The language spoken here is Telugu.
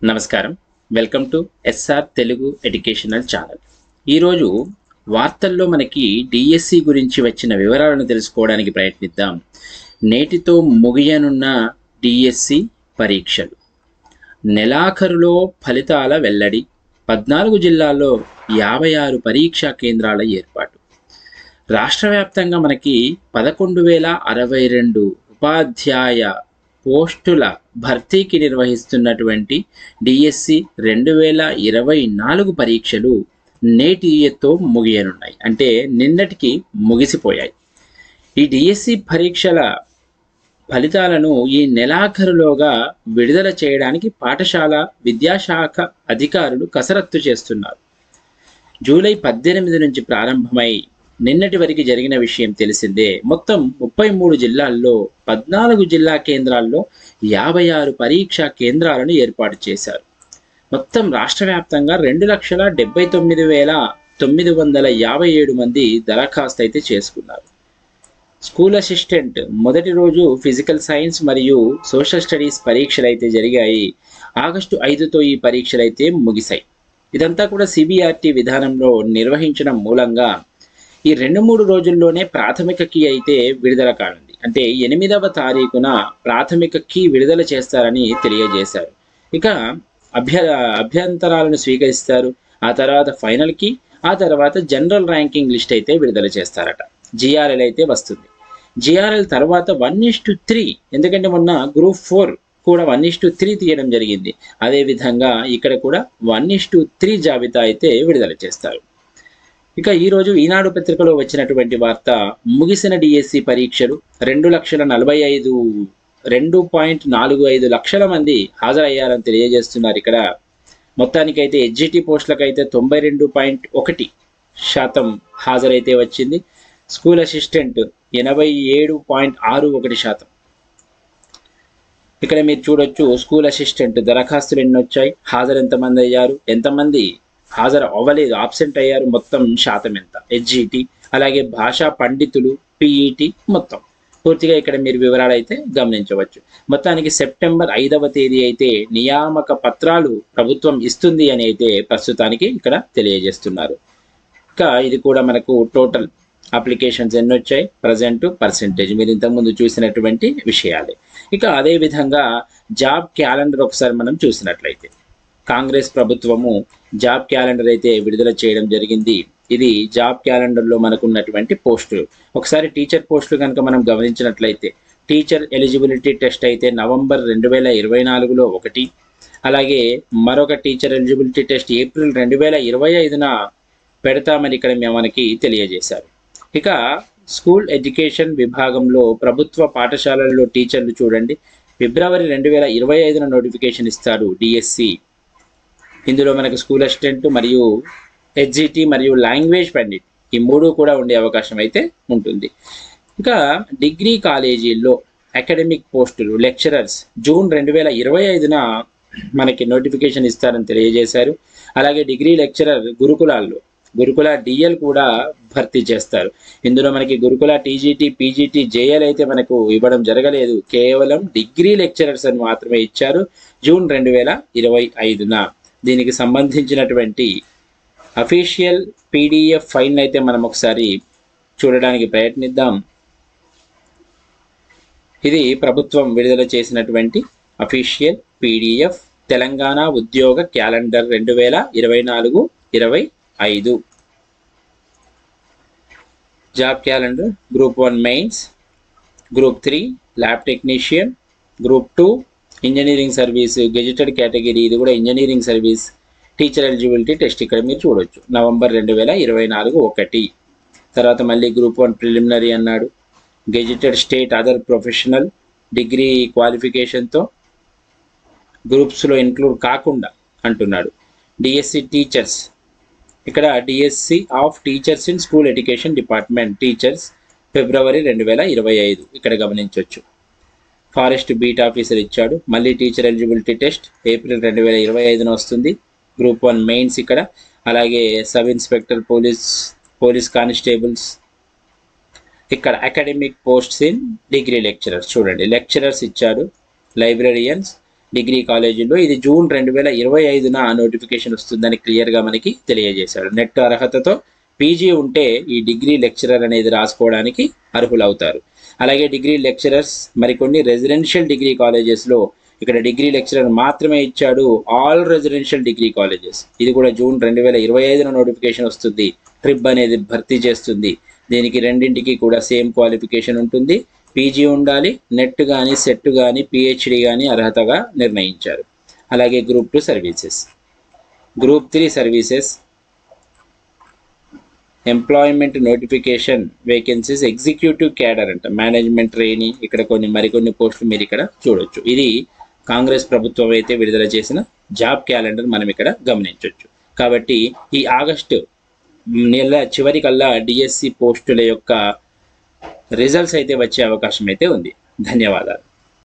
నమస్కారం. Welcome to SR Telugu educational channel. ఈరోజు వార్తల్లో మనకి డిఎస్సి గురించి వచ్చిన వివరాలను తెలుసుకోవడానికి ప్రయత్నిద్దాం. నేటితో ముగియనున్న డిఎస్సి పరీక్షలు. నెలాఖరులో ఫలితాల వెల్లడి. 14 జిల్లాల్లో 56 పరీక్షా కేంద్రాల ఏర్పాటు. రాష్ట్ర వ్యాప్తంగా మనకి 11,062 ఉపాధ్యాయ పోస్టుల భర్తీకి నిర్వహిస్తున్నటువంటి డిఎస్సి 2024 పరీక్షలు నేటితో ముగియనున్నాయి. అంటే నిన్నటికి ముగిసిపోయాయి. ఈ డిఎస్సి పరీక్షల ఫలితాలను ఈ నెలాఖరులోగా విడుదల చేయడానికి పాఠశాల విద్యాశాఖ అధికారులు కసరత్తు చేస్తున్నారు. జూలై 18 నుంచి ప్రారంభమై నిన్నటి వరకు జరిగిన విషయం తెలిసిందే. మొత్తం 33 జిల్లాల్లో 14 జిల్లా కేంద్రాల్లో 56 పరీక్షా కేంద్రాలను ఏర్పాటు చేశారు. మొత్తం రాష్ట్ర వ్యాప్తంగా 2,79,957 మంది దరఖాస్తు అయితే చేసుకున్నారు. స్కూల్ అసిస్టెంట్ మొదటి రోజు ఫిజికల్ సైన్స్ మరియు సోషల్ స్టడీస్ పరీక్షలు అయితే జరిగాయి. ఆగస్టు 5తో ఈ పరీక్షలు అయితే ముగిశాయి. ఇదంతా కూడా సిబిఆర్టీ విధానంలో నిర్వహించడం మూలంగా ఈ 2-3 రోజుల్లోనే ప్రాథమిక కీ అయితే విడుదల కానుంది. అంటే 8వ తారీఖున ప్రాథమిక కీ విడుదల చేస్తారని తెలియజేశారు. ఇక అభ్యంతరాలను స్వీకరిస్తారు. ఆ తర్వాత ఫైనల్ కీ, ఆ తర్వాత జనరల్ ర్యాంకింగ్ లిస్ట్ అయితే విడుదల చేస్తారట. జిఆర్ఎల్ అయితే వస్తుంది. జిఆర్ఎల్ తర్వాత 1:3, ఎందుకంటే మొన్న గ్రూప్ 4 కూడా 1:3 తీయడం జరిగింది. అదేవిధంగా ఇక్కడ కూడా 1:3 జాబితా అయితే విడుదల చేస్తారు. ఇక ఈరోజు ఈనాడు పత్రికలో వచ్చినటువంటి వార్త, ముగిసిన డిఎస్సి పరీక్షలు 2.45 లక్షల మంది హాజరయ్యారని తెలియజేస్తున్నారు. ఇక్కడ మొత్తానికైతే హెచ్జిటి పోస్టులకైతే 92.1% హాజరైతే వచ్చింది. School assistant 87.61%. ఇక్కడ మీరు చూడొచ్చు స్కూల్ అసిస్టెంట్ దరఖాస్తులు ఎన్ని వచ్చాయి, హాజరు ఎంతమంది అయ్యారు, ఎంతమంది హాజరు అవ్వలేదు, ఆబ్సెంట్ అయ్యారు, మొత్తం శాతం ఎంత, హెచ్జిటి, అలాగే భాషా పండితులు, పిఈటి, మొత్తం పూర్తిగా ఇక్కడ మీరు వివరాలు అయితే గమనించవచ్చు. మొత్తానికి సెప్టెంబర్ 5వ తేదీ అయితే నియామక పత్రాలు ప్రభుత్వం ఇస్తుంది అని అయితే ప్రస్తుతానికి ఇక్కడ తెలియజేస్తున్నారు. ఇక ఇది కూడా మనకు టోటల్ అప్లికేషన్స్ ఎన్ని వచ్చాయి, ప్రజెంట్, పర్సెంటేజ్ మీరు ఇంతకుముందు చూసినటువంటి విషయాలే. ఇక అదేవిధంగా జాబ్ క్యాలెండర్ ఒకసారి మనం చూసినట్లయితే కాంగ్రెస్ ప్రభుత్వము జాబ్ క్యాలెండర్ అయితే విడుదల చేయడం జరిగింది. ఇది జాబ్ క్యాలెండర్లో మనకు ఉన్నటువంటి పోస్టులు. ఒకసారి టీచర్ పోస్టులు కనుక మనం గమనించినట్లయితే టీచర్ ఎలిజిబిలిటీ టెస్ట్ అయితే నవంబర్ 2024లో ఒకటి, అలాగే మరొక టీచర్ ఎలిజిబిలిటీ టెస్ట్ ఏప్రిల్ 2025న పెడతామని ఇక్కడ మనకి తెలియజేశారు. ఇక స్కూల్ ఎడ్యుకేషన్ విభాగంలో ప్రభుత్వ పాఠశాలల్లో టీచర్లు చూడండి, ఫిబ్రవరి 2025న నోటిఫికేషన్ ఇస్తారు డిఎస్సి. ఇందులో మనకు స్కూల్ అసిస్టెంట్ మరియు హెచ్జిటి మరియు లాంగ్వేజ్ పండిట్ ఈ 3 కూడా ఉండే అవకాశం అయితే ఉంటుంది. ఇక డిగ్రీ కాలేజీల్లో అకాడమిక్ పోస్టులు లెక్చరర్స్ జూన్ 2025న మనకి నోటిఫికేషన్ ఇస్తారని తెలియజేశారు. అలాగే డిగ్రీ లెక్చరర్ గురుకుల డిఎల్ కూడా భర్తీ చేస్తారు. ఇందులో మనకి గురుకుల టీజీటీ, పీజీటీ, జేఎల్ అయితే మనకు ఇవ్వడం జరగలేదు. కేవలం డిగ్రీ లెక్చరర్స్ అని మాత్రమే ఇచ్చారు జూన్ 2025న. దీనికి సంబంధించినటువంటి అఫీషియల్ పీడిఎఫ్ ఫైల్ అయితే మనం ఒకసారి చూడడానికి ప్రయత్నిద్దాం. ఇది ప్రభుత్వం విడుదల చేసినటువంటి అఫీషియల్ పీడిఎఫ్ తెలంగాణ ఉద్యోగ calendar 2024-25 job calendar. Group 1 mains, group 3 lab technician, group 2 engineering service gazetted category, ఇది కూడా engineering service. Teacher eligibility test ఇక్కడ మీరు చూడొచ్చు నవంబర్ 2024 ఒకటి. తర్వాత మళ్ళీ గ్రూప్ 1 ప్రిలిమినరీ అన్నాడు. Gazetted state other professional degree క్వాలిఫికేషన్తో గ్రూప్స్లో ఇన్క్లూడ్ కాకుండా అంటున్నాడు. డిఎస్సి టీచర్స్, ఇక్కడ DSC of teachers in school education department teachers February 2025 ఇక్కడ గమనించవచ్చు. ఫారెస్ట్ బీట్ ఆఫీసర్ ఇచ్చాడు. మళ్ళీ టీచర్ ఎలిజిబిలిటీ టెస్ట్ ఏప్రిల్ 2025న వస్తుంది. గ్రూప్ 1 మెయిన్స్ ఇక్కడ. అలాగే సబ్ ఇన్స్పెక్టర్ పోలీస్ కానిస్టేబుల్స్. ఇక్కడ academic posts in degree lecturers చూడండి, లెక్చరర్స్ ఇచ్చాడు. లైబ్రరియన్స్, డిగ్రీ కాలేజీల్లో. ఇది జూన్ 2025న నోటిఫికేషన్ వస్తుందని క్లియర్గా మనకి తెలియజేశాడు. నెట్ అర్హతతో పీజీ ఉంటే ఈ డిగ్రీ లెక్చరర్ అనేది రాసుకోవడానికి అర్హులవుతారు. అలాగే డిగ్రీ లెక్చరర్స్ మరికొన్ని రెసిడెన్షియల్ డిగ్రీ కాలేజెస్లో ఇక్కడ డిగ్రీ లెక్చరర్ మాత్రమే ఇచ్చాడు. ఆల్ రెసిడెన్షియల్ డిగ్రీ కాలేజెస్ ఇది కూడా జూన్ 2025న నోటిఫికేషన్ వస్తుంది. ట్రిబ్ అనేది భర్తీ చేస్తుంది. దీనికి రెండింటికి కూడా సేమ్ క్వాలిఫికేషన్ ఉంటుంది. పీజీ ఉండాలి. నెట్ కానీ సెట్ కానీ పిహెచ్డి కానీ అర్హతగా నిర్ణయించారు. అలాగే group 2 services, group 3 services, employment notification vacancies, executive cadre అంట, మేనేజ్మెంట్ ట్రైనీ, ఇక్కడ మరికొన్ని పోస్టులు మీరు ఇక్కడ చూడొచ్చు. ఇది కాంగ్రెస్ ప్రభుత్వం అయితే విడుదల చేసిన జాబ్ క్యాలెండర్ మనం ఇక్కడ గమనించవచ్చు. కాబట్టి ఈ ఆగస్టు నెల చివరికల్లా డిఎస్సి పోస్టుల యొక్క రిజల్ట్స్ అయితే వచ్చే అవకాశం అయితే ఉంది. ధన్యవాదాలు.